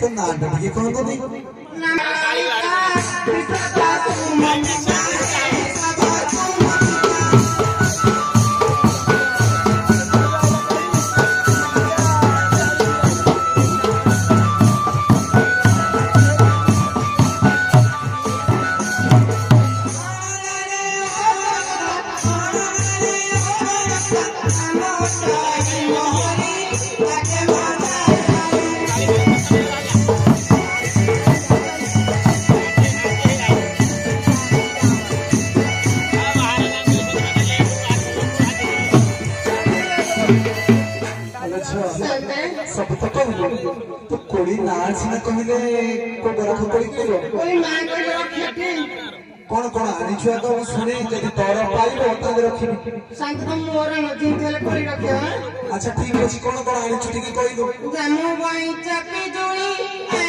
तो नाटक ये कौन तो नहीं सब तो कर तो कोड़ी नाच न कहले को गरख पड़ी केलो कोई मां के रखियाटी कौन कौन आनी छुआ तो सुनी जदी तोरा पाइबो त रखिबी संत मोर नदी तेल पड़ी रखियो अच्छा ठीक अछि कौन कौन आनी छुटी की कहि दो जमु बाई चपी जोड़ी